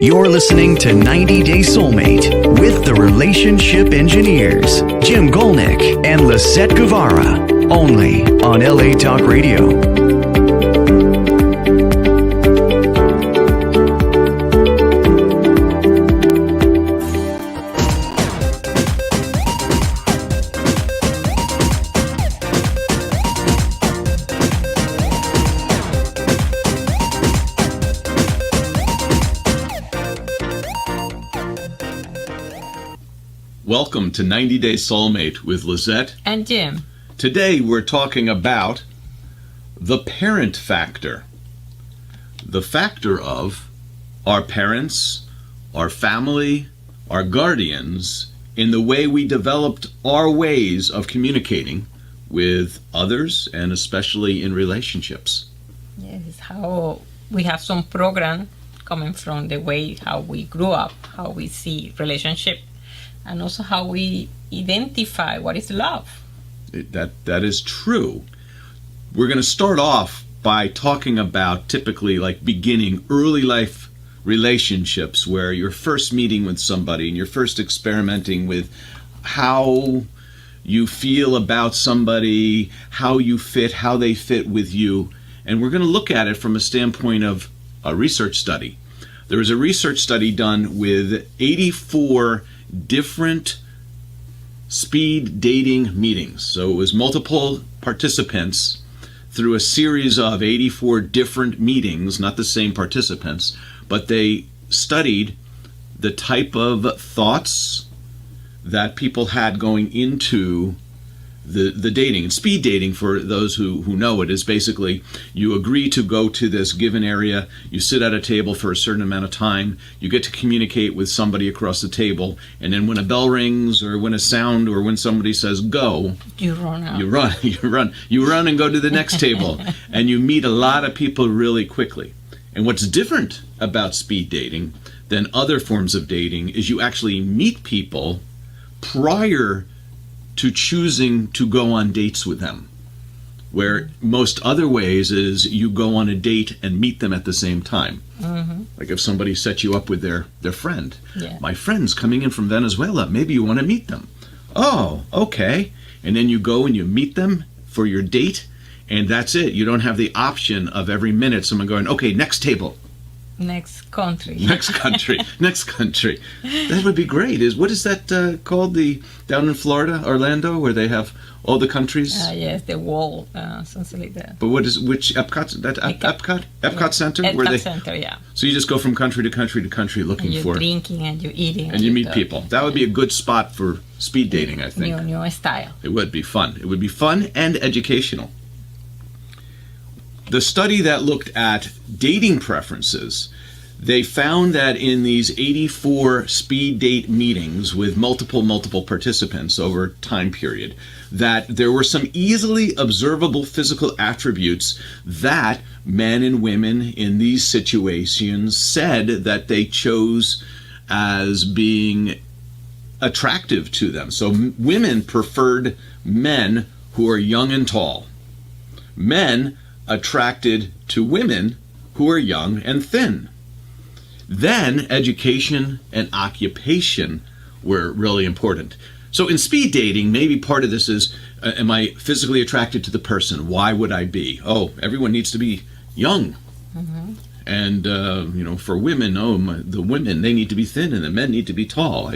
You're listening to 90 Day Soulmate with the relationship engineers, Jim Gulnick and Lisett Guevara, only on LA Talk Radio. Welcome to 90 Day Soulmate with Lisett and Jim. Today we're talking about the parent factor. The factor of our parents, our family, our guardians in the way we developed our ways of communicating with others and especially in relationships. Yes, how we have some program coming from the way how we grew up, how we see relationship, and also how we identify what is love. That is true. We're going to start off by talking about typically like beginning early life relationships where you're first meeting with somebody and you're first experimenting with how you feel about somebody, how you fit, how they fit with you. And we're going to look at it from a standpoint of a research study. There was a research study done with 84 different speed dating meetings. So it was multiple participants through a series of 84 different meetings, not the same participants, but they studied the type of thoughts that people had going into the dating. And speed dating, for those who know it, is basically you agree to go to this given area, you sit at a table for a certain amount of time, you get to communicate with somebody across the table, and then when a bell rings or when a sound or when somebody says go, you run out. You run and go to the next table, and you meet a lot of people really quickly. And what's different about speed dating than other forms of dating is you actually meet people prior to choosing to go on dates with them, where most other ways is you go on a date and meet them at the same time. Mm-hmm. Like if somebody set you up with their friend. Yeah. My friend's coming in from Venezuela, maybe you want to meet them. Oh, okay. And then you go and you meet them for your date, and that's it. You don't have the option of every minute someone going, okay, next table. Next country. Next country. That would be great. What is that called? Down in Florida, Orlando, where they have all the countries? Yes, the wall, something like that. But which Epcot? Epcot yeah. Center? Epcot Center, yeah. So you just go from country to country to country looking and for... you're drinking and you're eating. And you meet people. That would be a good spot for speed dating, I think. New style. It would be fun. It would be fun and educational. The study that looked at dating preferences, they found that in these 84 speed date meetings with multiple participants over a time period, that there were some easily observable physical attributes that men and women in these situations said that they chose as being attractive to them. So women preferred men who are young and tall. Men attracted to women who are young and thin. Then education and occupation were really important. So in speed dating, maybe part of this is, am I physically attracted to the person? Why would I be? Oh, everyone needs to be young. Mm-hmm. And, for women, the women, they need to be thin and the men need to be tall.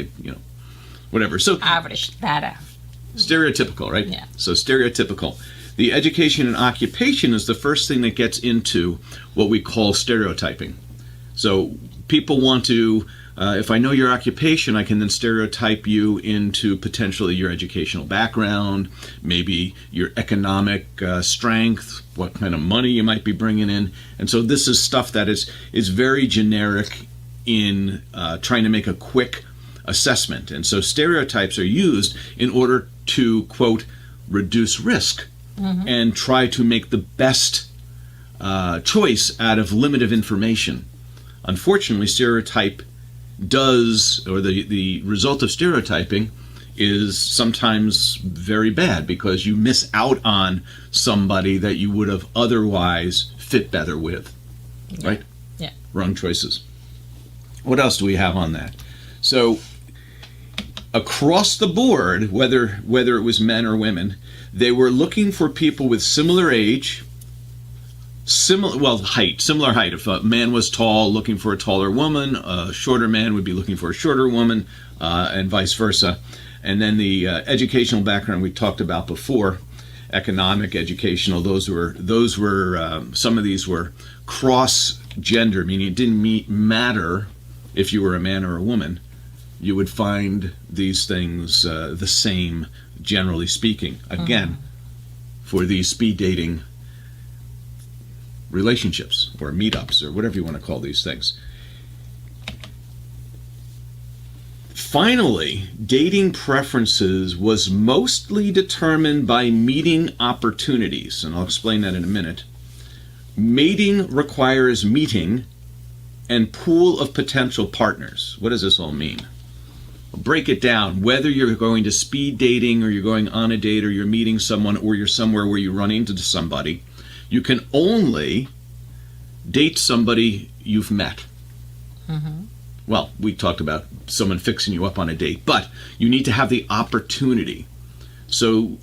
Whatever. So average data. Stereotypical, right? Yeah. So stereotypical. The education and occupation is the first thing that gets into what we call stereotyping. So people want to, if I know your occupation, I can then stereotype you into potentially your educational background, maybe your economic strength, what kind of money you might be bringing in. And so this is stuff that is very generic in trying to make a quick assessment. And so stereotypes are used in order to, quote, reduce risk. Mm-hmm. And try to make the best choice out of limited information. Unfortunately, stereotype does, or the result of stereotyping is sometimes very bad because you miss out on somebody that you would have otherwise fit better with, right? Yeah. Wrong choices. What else do we have on that? So across the board, whether it was men or women, they were looking for people with similar age, similar height. If a man was tall, looking for a taller woman, a shorter man would be looking for a shorter woman, and vice versa. And then the educational background we talked about before, economic, educational, those were some of these were cross-gender, meaning it didn't matter if you were a man or a woman. You would find these things the same, generally speaking. Again, for these speed dating relationships or meetups or whatever you want to call these things. Finally, dating preferences was mostly determined by meeting opportunities, and I'll explain that in a minute. Mating requires meeting and pool of potential partners. What does this all mean? I'll break it down. Whether you're going to speed dating or you're going on a date or you're meeting someone or you're somewhere where you run into somebody, you can only date somebody you've met. Well, we talked about someone fixing you up on a date, but you need to have the opportunity. So,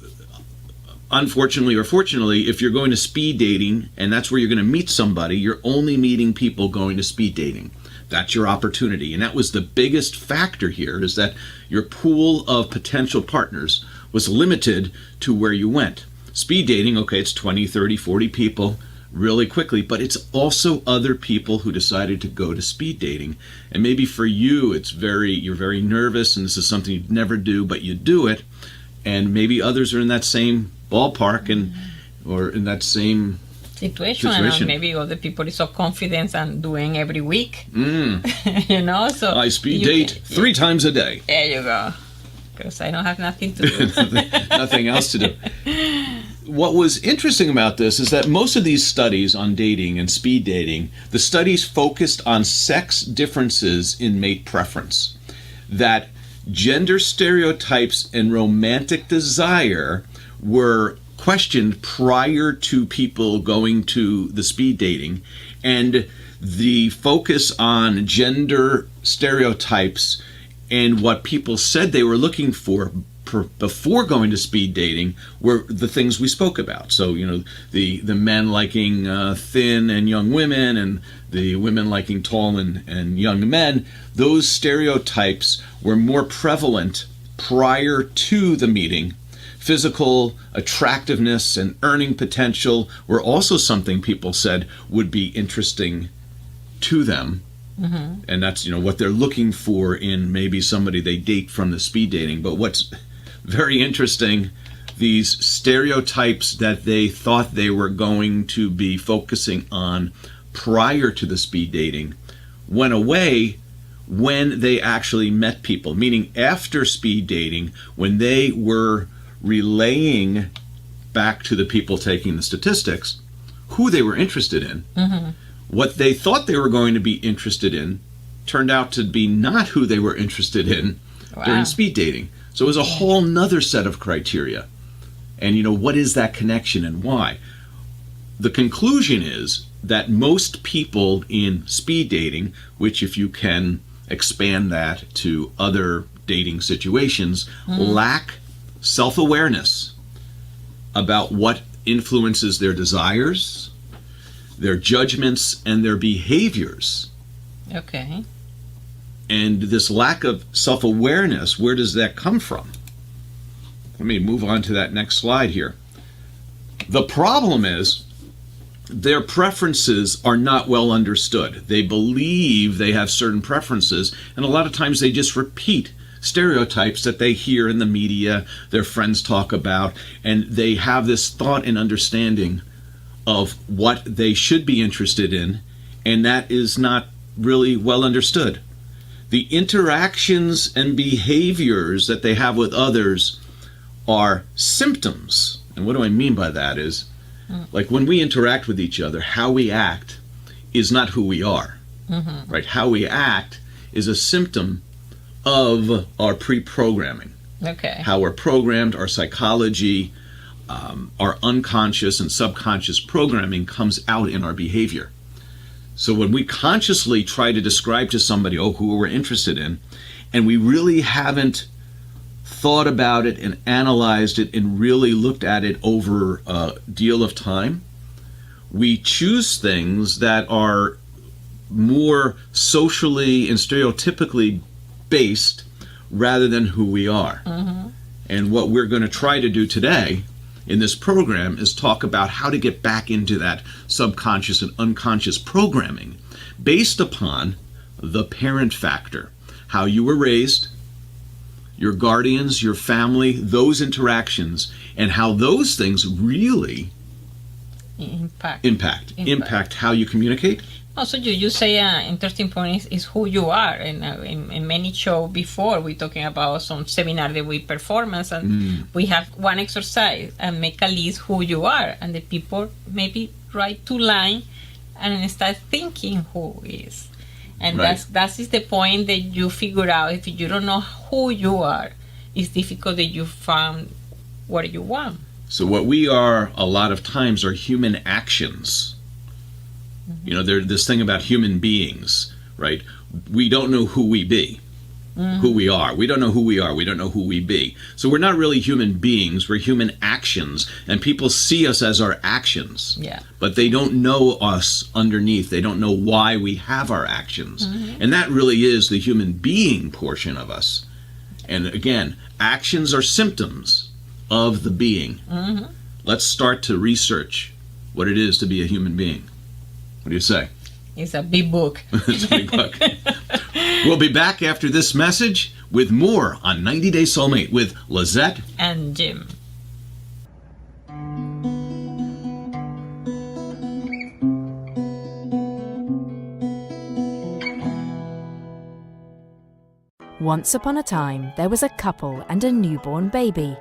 unfortunately or fortunately, if you're going to speed dating and that's where you're going to meet somebody, you're only meeting people going to speed dating. That's your opportunity. And that was the biggest factor here, is that your pool of potential partners was limited to where you went. Speed dating, okay, it's 20, 30, 40 people really quickly, but it's also other people who decided to go to speed dating. And maybe for you, you're very nervous and this is something you'd never do, but you do it. And maybe others are in that same ballpark or in that same situation. And maybe other people are so confident and doing every week. So I speed date 3 times a day. There you go. Because I don't have nothing to do. Nothing else to do. What was interesting about this is that most of these studies on dating and speed dating, the studies focused on sex differences in mate preference. That gender stereotypes and romantic desire were questioned prior to people going to the speed dating, and the focus on gender stereotypes and what people said they were looking for before going to speed dating were the things we spoke about. So, the men liking thin and young women, and the women liking tall and young men. Those stereotypes were more prevalent prior to the meeting. Physical attractiveness and earning potential were also something people said would be interesting to them. And that's, what they're looking for in maybe somebody they date from the speed dating. But what's very interesting, these stereotypes that they thought they were going to be focusing on prior to the speed dating went away when they actually met people. Meaning after speed dating, when they were relaying back to the people taking the statistics who they were interested in, what they thought they were going to be interested in turned out to be not who they were interested in during speed dating. So it was a whole nother set of criteria. And what is that connection and why? The conclusion is that most people in speed dating, which if you can expand that to other dating situations, lack self-awareness about what influences their desires, their judgments, and their behaviors. Okay. And this lack of self-awareness, where does that come from? Let me move on to that next slide here. The problem is their preferences are not well understood. They believe they have certain preferences, and a lot of times they just repeat stereotypes that they hear in the media, their friends talk about, and they have this thought and understanding of what they should be interested in, and that is not really well understood. The interactions and behaviors that they have with others are symptoms. And what do I mean by that is, like when we interact with each other, how we act is not who we are. Right? How we act is a symptom of our pre-programming. Okay. How we're programmed, our psychology, our unconscious and subconscious programming comes out in our behavior. So when we consciously try to describe to somebody, who we're interested in, and we really haven't thought about it and analyzed it and really looked at it over a deal of time, we choose things that are more socially and stereotypically based rather than who we are. Mm-hmm. And what we're going to try to do today in this program is talk about how to get back into that subconscious and unconscious programming based upon the parent factor, how you were raised, your guardians, your family, those interactions, and how those things really impact how you communicate. Also, you say an interesting point is who you are. And in many shows before, we're talking about some seminar that we performance, and we have one exercise and make a list who you are, and the people maybe write 2 lines and start thinking who is. And right. that is the point that you figure out. If you don't know who you are, it's difficult that you find what you want. So what we are a lot of times are human actions. Mm-hmm. You know, there's this thing about human beings, right? We don't know who we be, who we are. We don't know who we are. We don't know who we be. So we're not really human beings. We're human actions. And people see us as our actions. Yeah. But they don't know us underneath. They don't know why we have our actions. Mm-hmm. And that really is the human being portion of us. And again, actions are symptoms of the being. Mm-hmm. Let's start to research what it is to be a human being. What do you say? It's a big book. It's a big book. We'll be back after this message with more on 90 Day Soulmate with Lisett and Jim. Once upon a time, there was a couple and a newborn baby.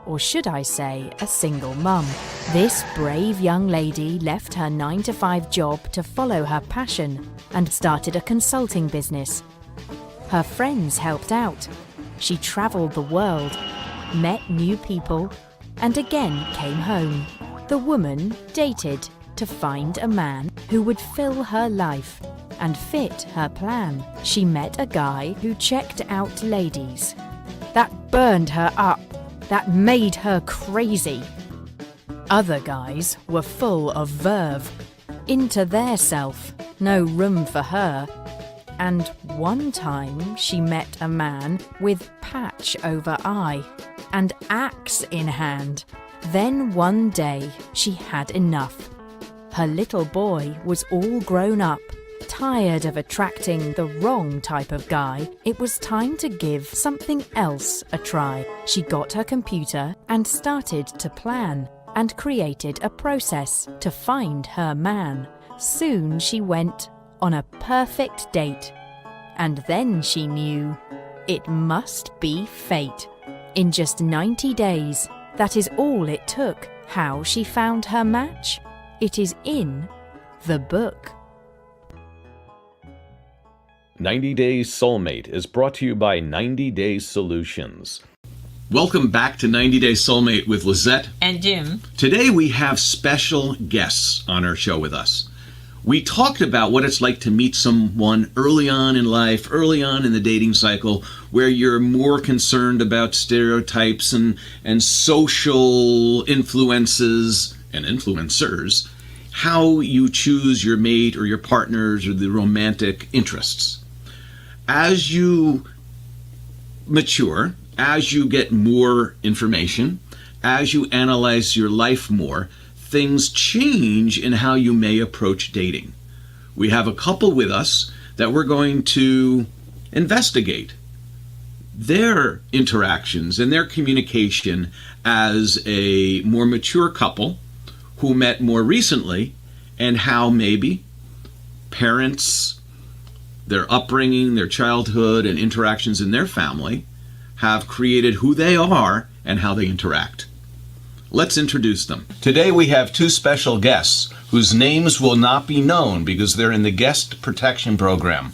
Or should I say, a single mum. This brave young lady left her 9-to-5 job to follow her passion and started a consulting business. Her friends helped out. She travelled the world, met new people, and again came home. The woman dated to find a man who would fill her life and fit her plan. She met a guy who checked out ladies. That burned her up. That made her crazy. Other guys were full of verve, into their self, no room for her. And one time she met a man with patch over eye and axe in hand. Then one day she had enough. Her little boy was all grown up. Tired of attracting the wrong type of guy, it was time to give something else a try. She got her computer and started to plan and created a process to find her man. Soon she went on a perfect date. And then she knew it must be fate. In just 90 days, that is all it took. How she found her match? It is in the book. 90 Days Soulmate is brought to you by 90 Days Solutions. Welcome back to 90 Days Soulmate with Lisett and Jim. Today we have special guests on our show with us. We talked about what it's like to meet someone early on in life, early on in the dating cycle, where you're more concerned about stereotypes and social influences and influencers, how you choose your mate or your partners or the romantic interests. As you mature, as you get more information, as you analyze your life more, things change in how you may approach dating. We have a couple with us that we're going to investigate their interactions and their communication as a more mature couple who met more recently, and how maybe parents, their upbringing, their childhood, and interactions in their family have created who they are and how they interact. Let's introduce them. Today we have 2 special guests whose names will not be known because they're in the guest protection program.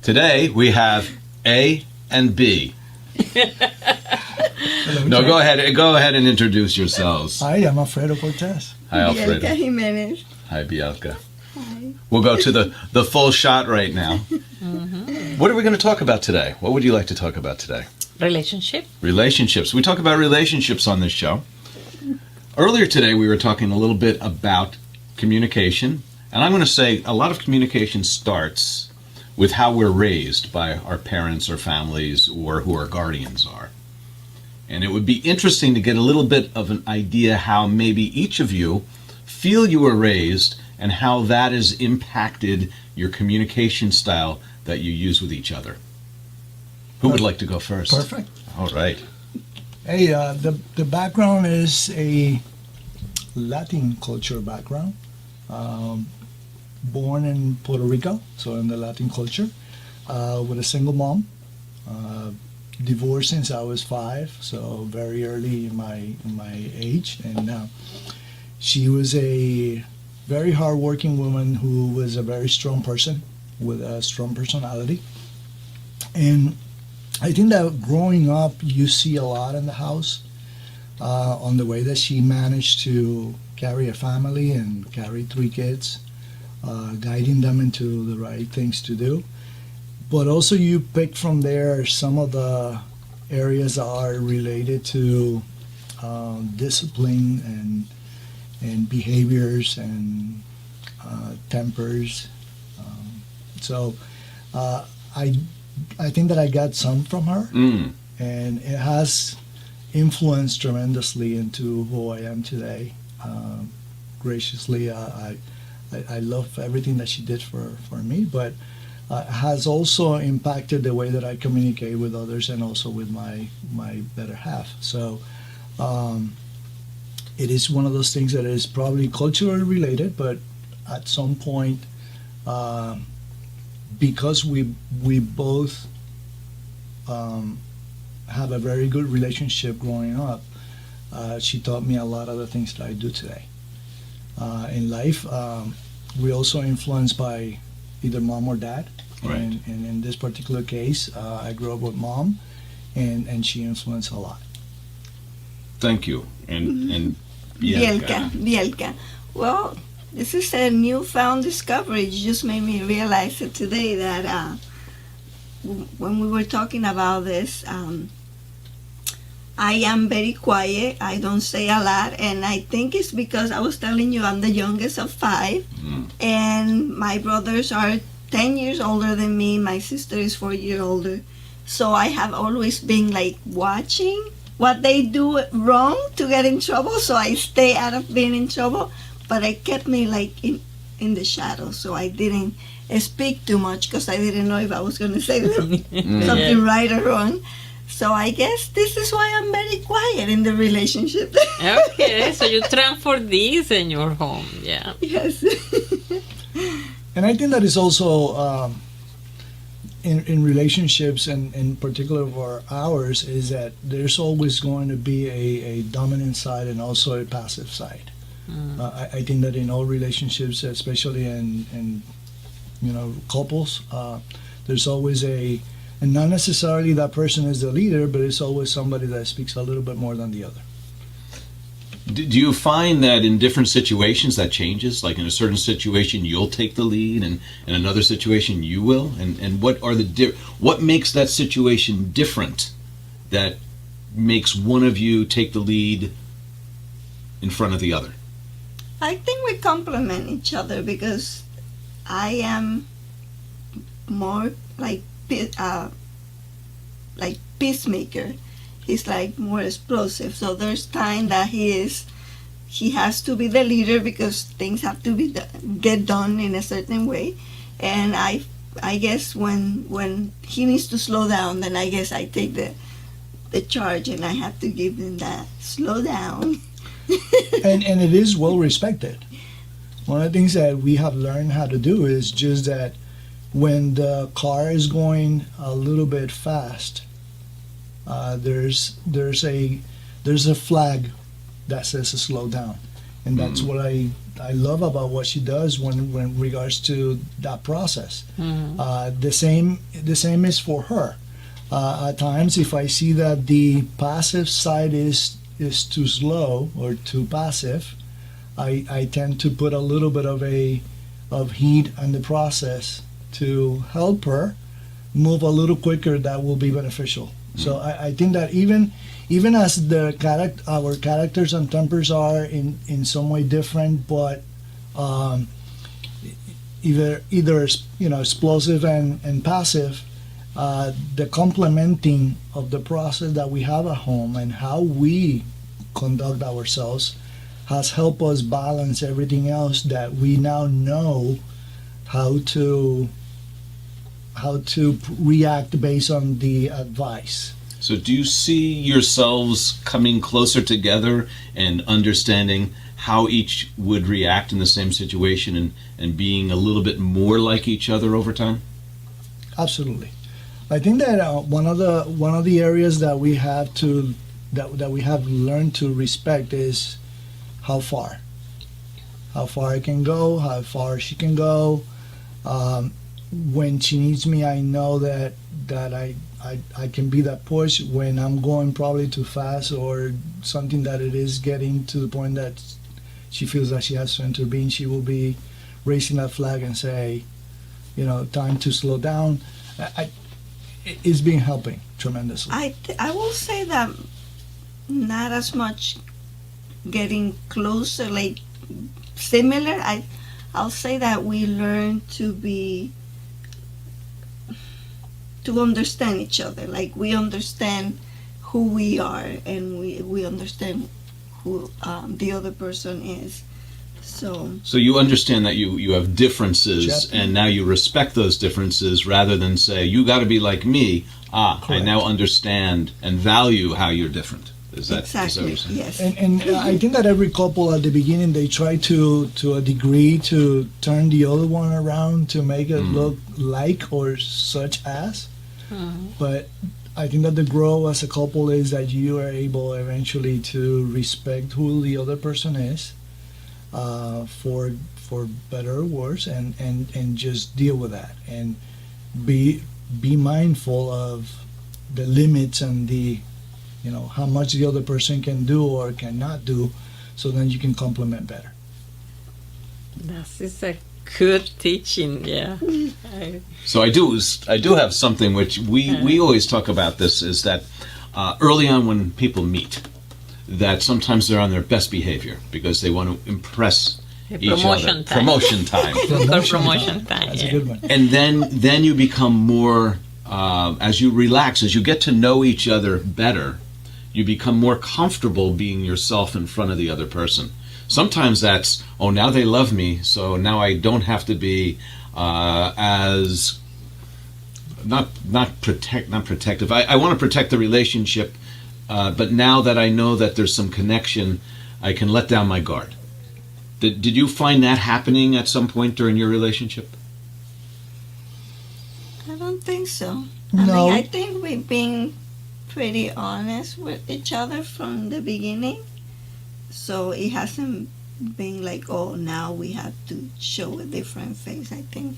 Today we have A and B. No, go ahead and introduce yourselves. Hi, I'm Alfredo Cortez. Hi, Alfredo. Bielka Jimenez. Hi, Bielka. Hi. We'll go to the full shot right now. What are we going to talk about today? What would you like to talk about today? Relationships. We talk about relationships on this show. Earlier today, we were talking a little bit about communication. And I'm going to say a lot of communication starts with how we're raised by our parents or families or who our guardians are. And it would be interesting to get a little bit of an idea how maybe each of you feel you were raised and how that has impacted your communication style that you use with each other. Who would like to go first? Perfect. All right. Hey, the background is a Latin culture background. Born in Puerto Rico, so in the Latin culture, with a single mom. Divorced since I was 5, so very early in my age, and she was a very hardworking woman who was a very strong person with a strong personality. And I think that growing up, you see a lot in the house on the way that she managed to carry a family and carry 3 kids, guiding them into the right things to do. But also you pick from there some of the areas that are related to discipline and behaviors and tempers. So I think that I got some from her, and it has influenced tremendously into who I am today. Graciously, I love everything that she did for me, but has also impacted the way that I communicate with others and also with my better half. So it is one of those things that is probably culturally related, but at some point, because we both have a very good relationship growing up, she taught me a lot of the things that I do today. In life, we also influenced by either mom or dad. Right. And in this particular case, I grew up with mom, and she influenced a lot. Thank you. And Bielka. Well, this is a newfound discovery. You just made me realize it today that when we were talking about this, I am very quiet. I don't say a lot, and I think it's because I was telling you I'm the youngest of 5, and my brothers are 10 years older than me. My sister is 4 years older. So I have always been like watching what they do wrong to get in trouble, so I stay out of being in trouble. But it kept me like in the shadows, so I didn't speak too much because I didn't know if I was going to say something right or wrong. So I guess this is why I'm very quiet in the relationship. Okay, so you transfer this in your home, yeah. Yes. And I think that is also in relationships, and in particular for ours, is that there's always going to be a dominant side and also a passive side. I think that in all relationships, especially in couples, there's always and not necessarily that person is the leader, but it's always somebody that speaks a little bit more than the other. Do you find that in different situations that changes? Like in a certain situation, you'll take the lead, and in another situation, you will? And what are what makes that situation different that makes one of you take the lead in front of the other? I think we complement each other because I am more like peacemaker. He's like more explosive. So there's time that he has to be the leader because things have to be get done in a certain way. And I guess when he needs to slow down, then I guess I take the charge and I have to give him that slow down. and it is well respected. One of the things that we have learned how to do is just that when the car is going a little bit fast, there's a flag that says to slow down, and that's what I love about what she does when regards to that process. The same is for her. At times, if I see that the passive side is too slow or too passive, I tend to put a little bit of of heat in the process to help her move a little quicker. That will be beneficial. So I think that even as our characters and tempers are in some way different, but either explosive and passive, the complementing of the process that we have at home and how we conduct ourselves has helped us balance everything else, that we now know how to react based on the advice. So do you see yourselves coming closer together and understanding how each would react in the same situation and being a little bit more like each other over time? Absolutely. I think that one of the areas that we have learned to respect is how far I can go, how far she can go. When she needs me, I know that I can be that push. When I'm going probably too fast or something that it is getting to the point that she feels that she has to intervene, she will be raising that flag and say, time to slow down. It's been helping tremendously. I will say that not as much getting closer, like similar. I'll say that we learn to understand each other. Like we understand who we are, and we understand who the other person is. So you understand that you have differences, Exactly. and now you respect those differences rather than say, you got to be like me. I Correct. now understand and value how you're different. Is that exactly, what you're saying? yes. And I think that every couple at the beginning, they try to a degree to turn the other one around to make it look like or such as. But I think that the growth as a couple is that you are able eventually to respect who the other person is, for better or worse, and just deal with that and be mindful of the limits and the how much the other person can do or cannot do, so then you can complement better. That is a good teaching, yeah. So I do have something which we always talk about. This is that early on when people meet, that sometimes they're on their best behavior because they want to impress each other. Promotion time. Promotion time. That's Yeah. a good one. And then you become more, as you relax, as you get to know each other better, you become more comfortable being yourself in front of the other person. Sometimes that's, now they love me, so now I don't have to be as not protective. I want to protect the relationship, but now that I know that there's some connection, I can let down my guard. Did you find that happening at some point during your relationship? I don't think so. No. I think we've been pretty honest with each other from the beginning. So it hasn't been like, now we have to show a different face, I think.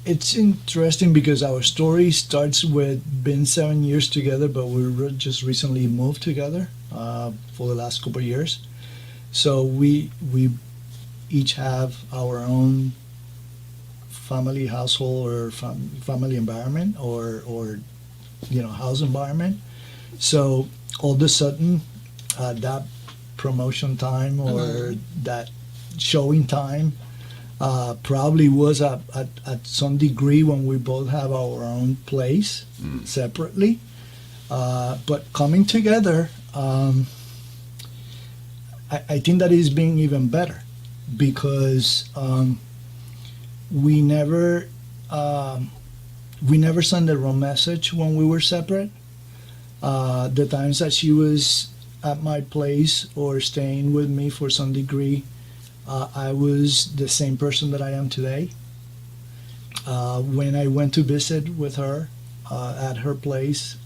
It's interesting because our story starts with being 7 years together, but we just recently moved together for the last couple of years. So we each have our own family household or family environment or house environment. So all of a sudden, that promotion time or that showing time probably was at some degree when we both have our own place separately. But coming together, I think that is being even better because we never sent the wrong message when we were separate. The times that she was at my place or staying with me for some degree, I was the same person that I am today. When I went to visit with her at her place,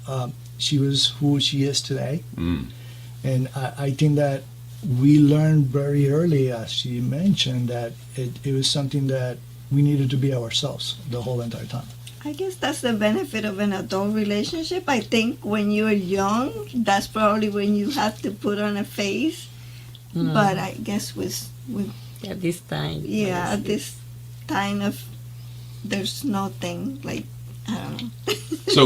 she was who she is today. And I think that we learned very early, as she mentioned, that it was something that we needed to be ourselves the whole entire time. I guess that's the benefit of an adult relationship. I think when you're young, that's probably when you have to put on a face. But I guess we've At this time. Yeah, at this time of there's nothing like I don't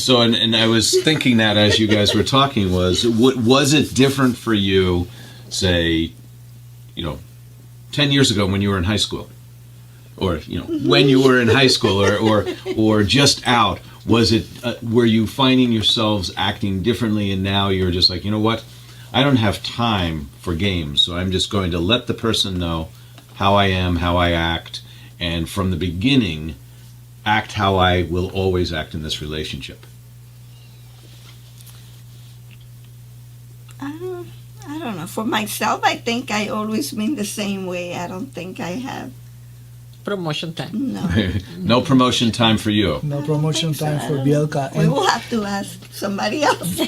know. And I was thinking that as you guys were talking was it different for you, say, 10 years ago when you were in high school, or when you were in high school, or just out? Was it were you finding yourselves acting differently, and now you're just like, you know what, I don't have time for games, so I'm just going to let the person know how I am, how I act, and from the beginning, act how I will always act in this relationship? I don't know. For myself, I think I always been the same way. I don't think I have. Promotion time. No. No promotion time for you. No promotion so. time for Bielka. We will have to ask somebody else.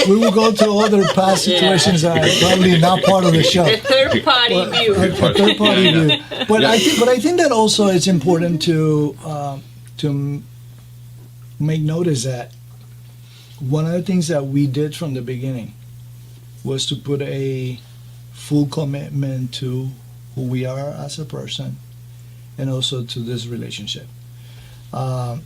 We will go to other past situations that are probably not part of the show. The third party view. A third party view. But I think that also it's important to make notice that one of the things that we did from the beginning was to put a full commitment to who we are as a person and also to this relationship. The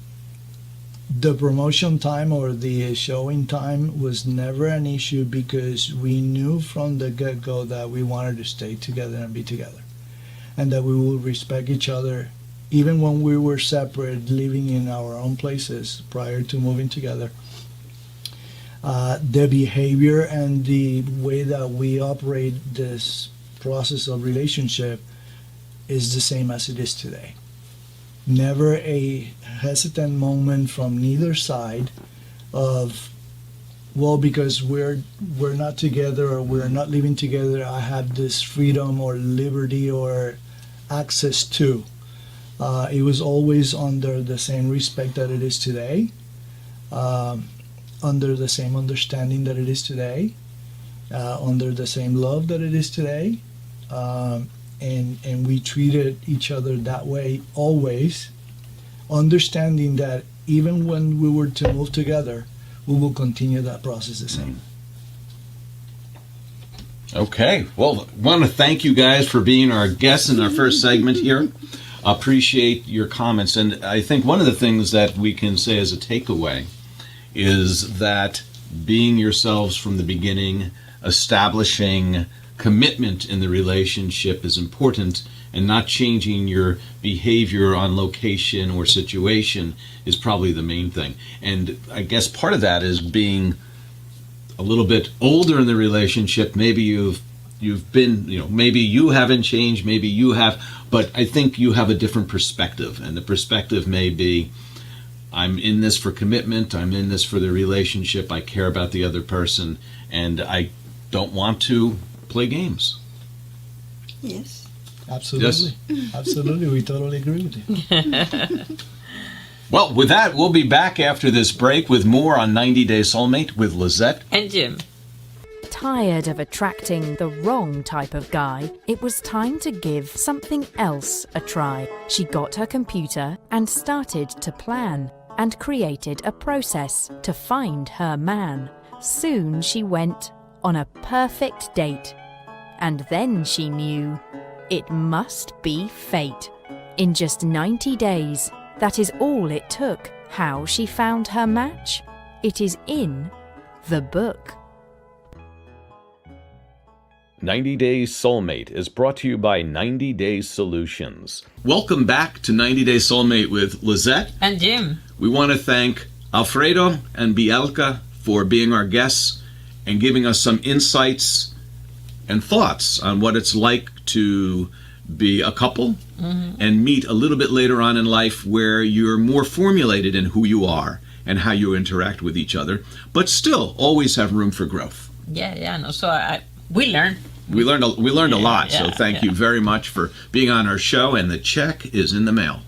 promotion time or the showing time was never an issue because we knew from the get-go that we wanted to stay together and be together, and that we would respect each other even when we were separate, living in our own places prior to moving together. The behavior and the way that we operate this process of relationship is the same as it is today. Never a hesitant moment from neither side of, well, because we're not together or we're not living together, I have this freedom or liberty or access to. It was always under the same respect that it is today, under the same understanding that it is today, under the same love that it is today. And we treated each other that way always, understanding that even when we were to move together, we will continue that process the same. Okay. Well, I want to thank you guys for being our guests in our first segment here. Appreciate your comments. And I think one of the things that we can say as a takeaway is that being yourselves from the beginning, establishing commitment in the relationship is important, and not changing your behavior on location or situation is probably the main thing. And I guess part of that is being a little bit older in the relationship. Maybe you've been, maybe you haven't changed, maybe you have, but I think you have a different perspective, and the perspective may be, I'm in this for commitment, I'm in this for the relationship, I care about the other person, and I don't want to play games. Yes. Absolutely. Yes. Absolutely. We totally agree with you. Well, with that, we'll be back after this break with more on 90 Day Soulmate with Lisett and Jim. Tired of attracting the wrong type of guy, it was time to give something else a try. She got her computer and started to plan, and created a process to find her man. Soon she went on a perfect date, and then she knew it must be fate. In just 90 days, that is all it took. How she found her match? It is in the book. 90 Days Soulmate is brought to you by 90 Days Solutions. Welcome back to 90 Days Soulmate with Lisett and Jim. We want to thank Alfredo and Bielka for being our guests and giving us some insights and thoughts on what it's like to be a couple and meet a little bit later on in life where you're more formulated in who you are and how you interact with each other, but still always have room for growth. Yeah, no. So we learned. We learned a lot, so thank you very much for being on our show, and the check is in the mail.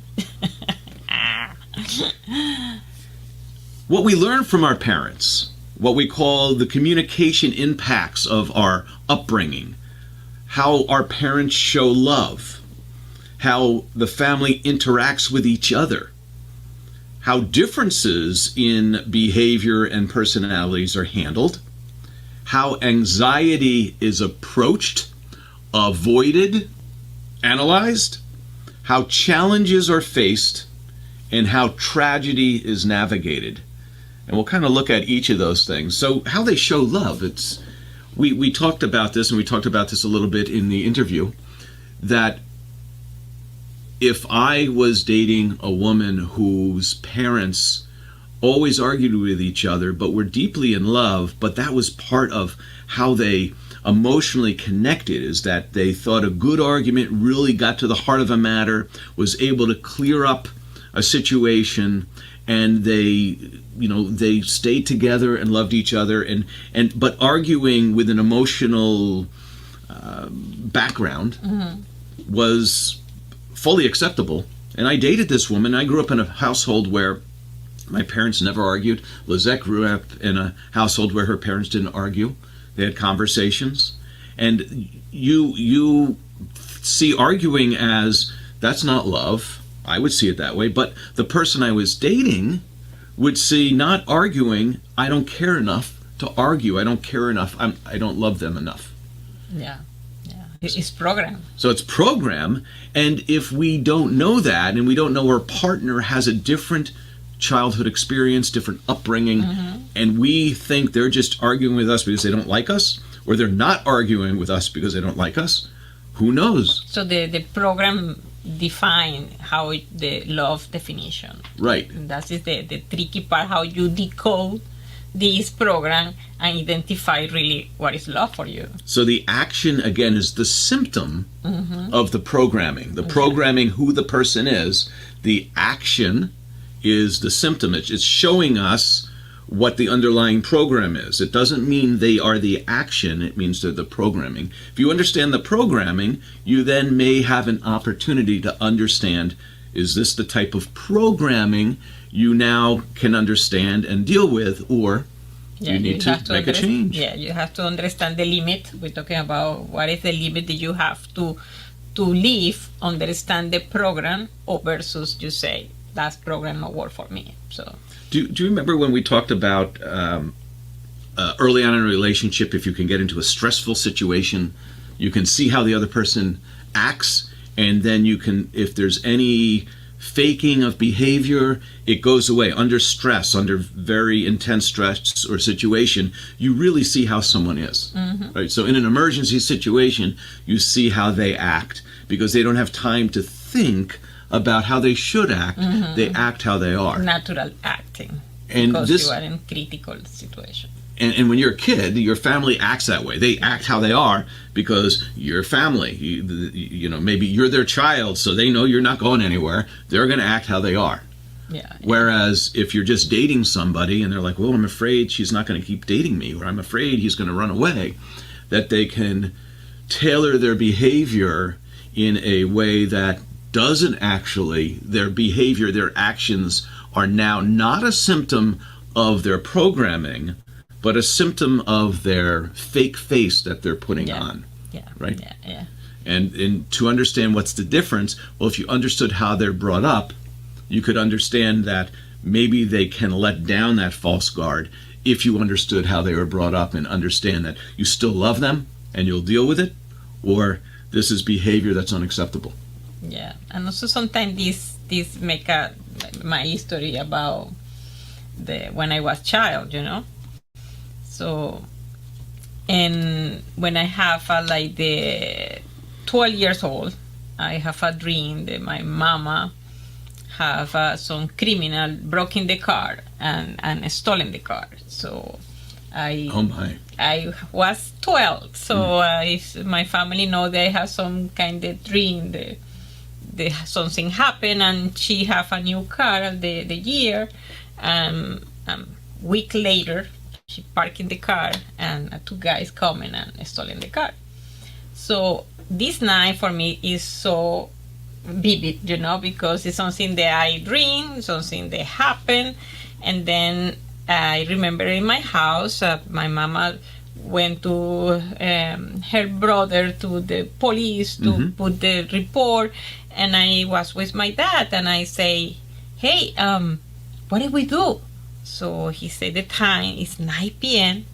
What we learn from our parents, what we call the communication impacts of our upbringing, how our parents show love, how the family interacts with each other, how differences in behavior and personalities are handled, how anxiety is approached, avoided, analyzed, how challenges are faced, and how tragedy is navigated. And we'll kind of look at each of those things. So how they show love, we talked about this, and we talked about this a little bit in the interview, that if I was dating a woman whose parents always argued with each other but were deeply in love, but that was part of how they emotionally connected, is that they thought a good argument really got to the heart of a matter, was able to clear up a situation, and they stayed together and loved each other, but arguing with an emotional background was fully acceptable. And I dated this woman. I grew up in a household where my parents never argued. Lisett grew up in a household where her parents didn't argue. They had conversations. And you see arguing as, that's not love. I would see it that way. But the person I was dating would see not arguing, I don't care enough to argue. I don't care enough. I don't love them enough. Yeah. It's program. So it's program. And if we don't know that, and we don't know our partner has a different childhood experience, different upbringing, and we think they're just arguing with us because they don't like us, or they're not arguing with us because they don't like us, who knows? So the program define how the love definition. Right. And that is the tricky part, how you decode this program and identify really what is love for you. So the action, again, is the symptom of the programming. The programming, who the person is, the action is the symptom. It's showing us what the underlying program is. It doesn't mean they are the action, it means they're the programming. If you understand the programming, you then may have an opportunity to understand, is this the type of programming you now can understand and deal with, or you need to make a change. Yeah, you have to understand the limit. We're talking about what is the limit that you have to live, understand the program, or versus you say, that program not work for me. So do you remember when we talked about early on in a relationship, if you can get into a stressful situation, you can see how the other person acts, and then you can, if there's any faking of behavior, it goes away. Under stress, under very intense stress or situation, you really see how someone is. Right? So in an emergency situation, you see how they act, because they don't have time to think about how they should act. They act how they are. Natural acting. And because you are in critical situation. And when you're a kid, your family acts that way. They act how they are because you're family. You know, maybe you're their child, so they know you're not going anywhere. They're going to act how they are. Yeah. Whereas if you're just dating somebody and they're like, well, I'm afraid she's not going to keep dating me, or I'm afraid he's going to run away, that they can tailor their behavior in a way that doesn't actually, their behavior, their actions are now not a symptom of their programming, but a symptom of their fake face that they're putting on. Yeah. Right? Yeah. And to understand what's the difference, well, if you understood how they're brought up, you could understand that maybe they can let down that false guard if you understood how they were brought up and understand that you still love them and you'll deal with it, or this is behavior that's unacceptable. Yeah. And also sometimes this make my history about when I was child, you know. So, and when I have like the 12 years old, I have a dream that my mama have some criminal broken the car and stolen the car. So I was 12. So if my family know they have some kind of dream that something happened, and she have a new car the year, week later she parked in the car and two guys coming and stolen the car. So this night for me is so vivid, you know, because it's something that I dream, something that happened. And then I remember in my house, my mama went to her brother to the police to put the report, and I was with my dad, and I say, hey, what did we do? So he said the time is 9 p.m.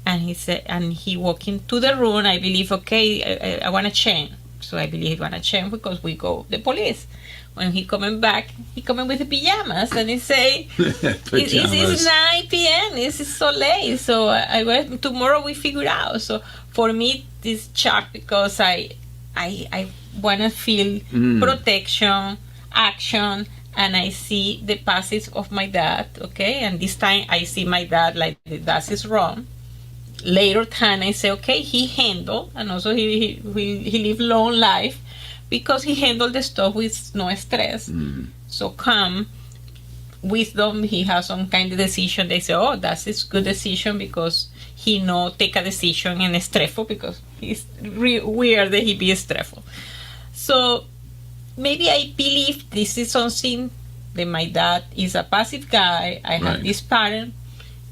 And he said, and he walked into the room. I believe, okay, I want to change. So I believe he want to change because we go the police. When he coming back, he coming with the pajamas, and he say, it's 9 p.m. It's so late. So I went, tomorrow we figure out. So for me, this shock because I want to feel protection, action, and I see the passage of my dad, okay? And this time I see my dad like that is wrong. Later time I say, okay, he handled, and also he lived long life because he handled the stuff with no stress. So calm, wisdom, he has some kind of decision. They say, oh, that's a good decision because he no take a decision and stressful because it's weird that he be stressful. So maybe I believe this is something that my dad is a passive guy. I have this parent.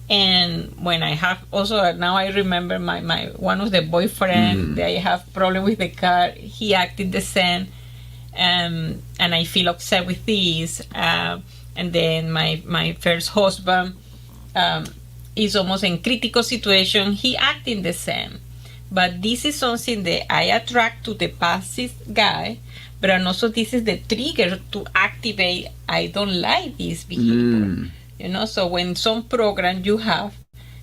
And when I have also now I remember my one of the boyfriend that I have problem with the car, he acted the same, and I feel upset with this. And then my first husband is almost in critical situation. He acting the same, but this is something that I attract to the passive guy. But also this is the trigger to activate. I don't like this behavior. You know, so when some program you have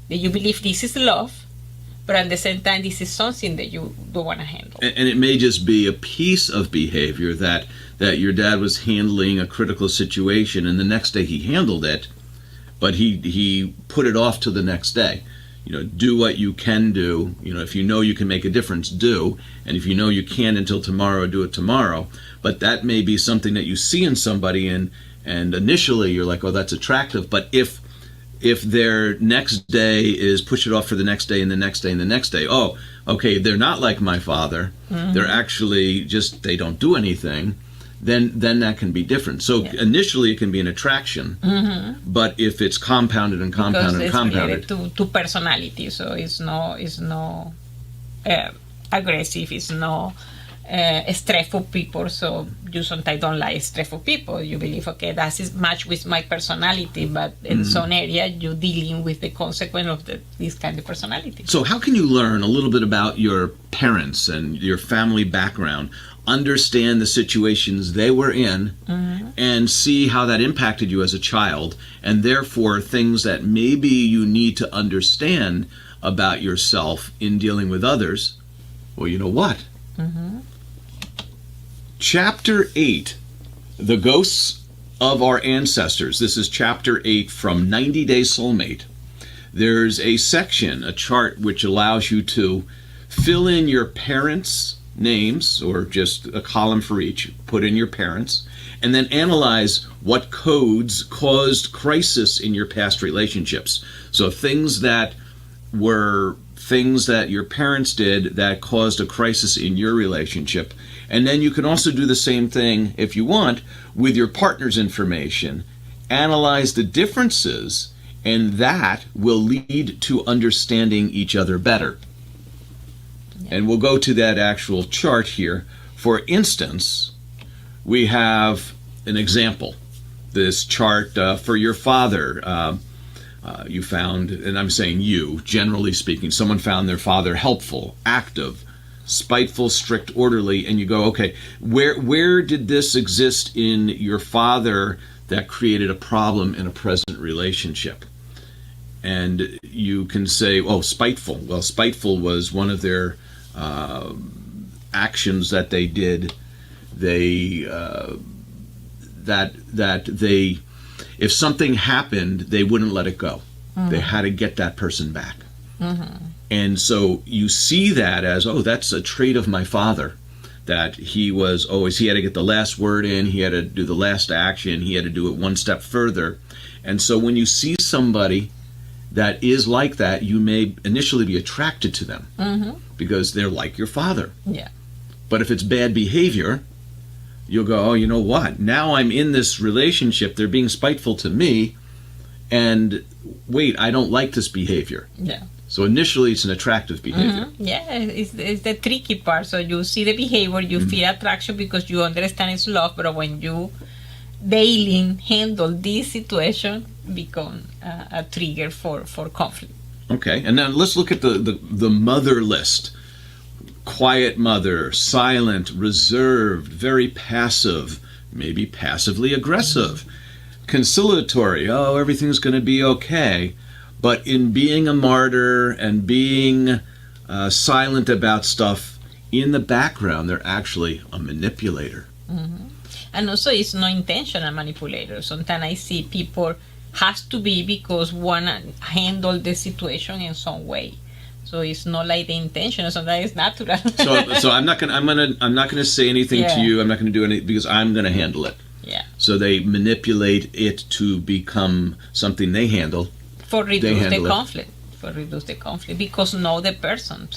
that you believe this is love, but at the same time this is something that you don't want to handle. And it may just be a piece of behavior that your dad was handling a critical situation, and the next day he handled it, but he put it off to the next day. You know, do what you can do. You know, if you know you can make a difference, do. And if you know you can't until tomorrow, do it tomorrow. But that may be something that you see in somebody, and initially you're like, oh, that's attractive. But if their next day is push it off for the next day and the next day and the next day, oh, okay, they're not like my father. They're actually just, they don't do anything. Then that can be different. So initially it can be an attraction, but if it's compounded and compounded and compounded, to personality. So it's no aggressive. It's no stressful people. So you sometimes don't like stressful people. You believe, okay, that is match with my personality, but in some area you're dealing with the consequence of this kind of personality. So how can you learn a little bit about your parents and your family background, understand the situations they were in, and see how that impacted you as a child, and therefore things that maybe you need to understand about yourself in dealing with others? Well, you know what? Chapter 8, The Ghosts of Our Ancestors. This is Chapter 8 from 90 Day Soulmate. There's a section, a chart, which allows you to fill in your parents' names, or just a column for each, put in your parents, and then analyze what codes caused crisis in your past relationships. So things that were things that your parents did that caused a crisis in your relationship. And then you can also do the same thing, if you want, with your partner's information. Analyze the differences, and that will lead to understanding each other better. And we'll go to that actual chart here. For instance, we have an example. This chart for your father. You found, and I'm saying you, generally speaking, someone found their father helpful, active, spiteful, strict, orderly, and you go, okay, where did this exist in your father that created a problem in a present relationship? And you can say, oh, spiteful. Well, spiteful was one of their actions that they did. If something happened, they wouldn't let it go. They had to get that person back. And so you see that as, oh, that's a trait of my father, that he had to get the last word in, he had to do the last action, he had to do it one step further. And so when you see somebody that is like that, you may initially be attracted to them because they're like your father. Yeah. But if it's bad behavior, you'll go, oh, you know what? Now I'm in this relationship, they're being spiteful to me, and wait, I don't like this behavior. Yeah. So initially it's an attractive behavior. Yeah, it's the tricky part. So you see the behavior, you feel attraction because you understand it's love, but when you daily handle this situation, become a trigger for conflict. Okay, and now let's look at the mother list. Quiet mother, silent, reserved, very passive, maybe passively aggressive, conciliatory, oh, everything's going to be okay. But in being a martyr and being silent about stuff, in the background, they're actually a manipulator. Mm-hmm. And also, it's no intentional manipulator. Sometimes I see people has to be because want to handle the situation in some way. So it's not like the intention. Sometimes it's natural. So I'm not gonna say anything to you. I'm not gonna do anything because I'm gonna handle it. Yeah. So they manipulate it to become something they handle. For reduce the conflict. For reduce the conflict because know the person.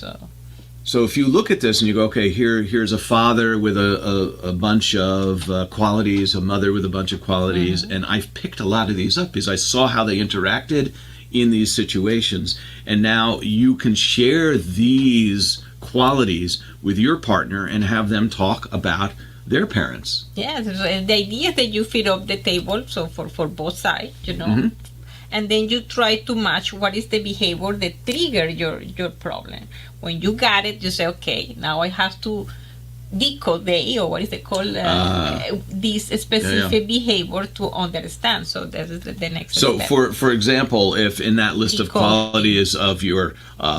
So if you look at this and you go, okay, here's a father with a bunch of qualities, a mother with a bunch of qualities, and I've picked a lot of these up because I saw how they interacted in these situations, and now you can share these qualities with your partner and have them talk about their parents. Yeah, the idea is that you fill up the table, so for both sides, and then you try to match what is the behavior that trigger your problem. When you got it, you say, okay, now I have to decode or what is it called, this specific behavior to understand. So that is the next step. So for example, if in that list of qualities of your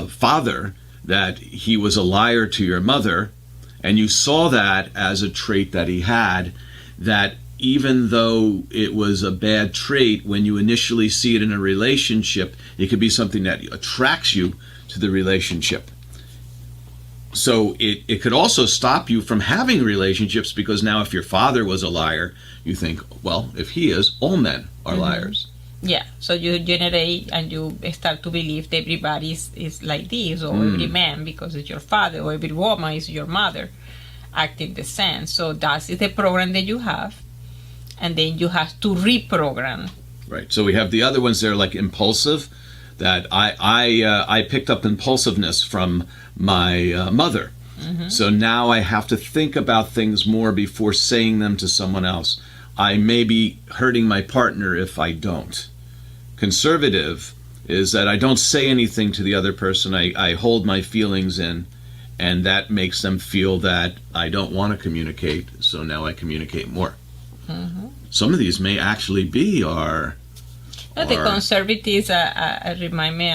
father that he was a liar to your mother, and you saw that as a trait that he had, that even though it was a bad trait, when you initially see it in a relationship, it could be something that attracts you to the relationship. So it could also stop you from having relationships because now if your father was a liar, you think, well, if he is, all men are liars. Yeah, so you generate and you start to believe that everybody is like this, or every man because it's your father, or every woman is your mother, acting the same. So that is the program that you have, and then you have to reprogram. Right. So we have the other ones there, like impulsive. That I picked up impulsiveness from my mother. So now I have to think about things more before saying them to someone else. I may be hurting my partner if I don't. Conservative is that I don't say anything to the other person. I hold my feelings in, and that makes them feel that I don't want to communicate, so now I communicate more. Some of these may actually be our... The conservatives remind me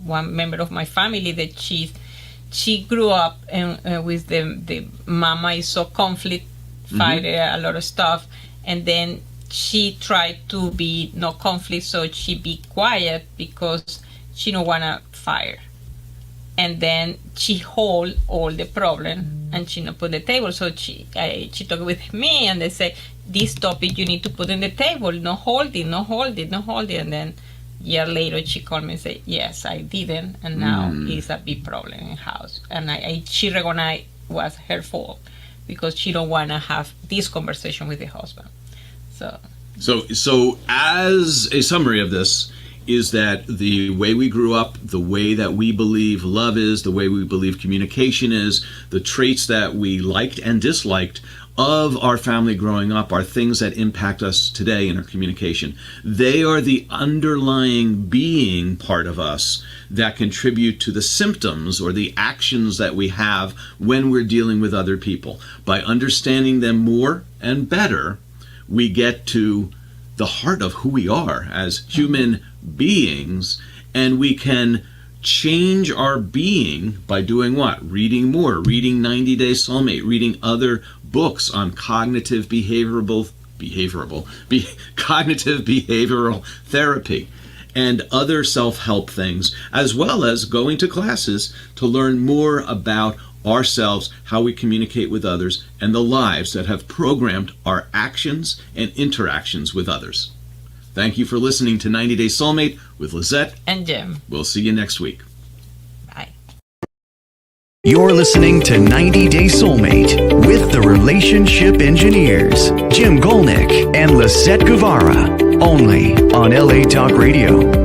one member of my family that she grew up with the mama is so conflict, fight a lot of stuff, and then she tried to be no conflict, so she be quiet because she don't wanna fire, and then she hold all the problem and she not put the table. So she talked with me and they say, this topic you need to put on the table, no holding. And then a year later she called me and said, yes, I didn't, and now it's a big problem in the house. And she recognized it was her fault because she don't want to have this conversation with the husband. So as a summary of this is that the way we grew up, the way that we believe love is, the way we believe communication is, the traits that we liked and disliked of our family growing up are things that impact us today in our communication. They are the underlying being part of us that contribute to the symptoms or the actions that we have when we're dealing with other people. By understanding them more and better, we get to the heart of who we are as human beings, and we can change our being by doing what? Reading more, reading 90 Day Soulmate, reading other books on cognitive behavioral therapy and other self-help things, as well as going to classes to learn more about ourselves, how we communicate with others, and the lives that have programmed our actions and interactions with others. Thank you for listening to 90 Day Soulmate with Lisett and Jim. We'll see you next week. Bye. You're listening to 90 Day Soulmate with the Relationship Engineers, Jim Gulnick and Lisett Guevara, only on LA Talk Radio.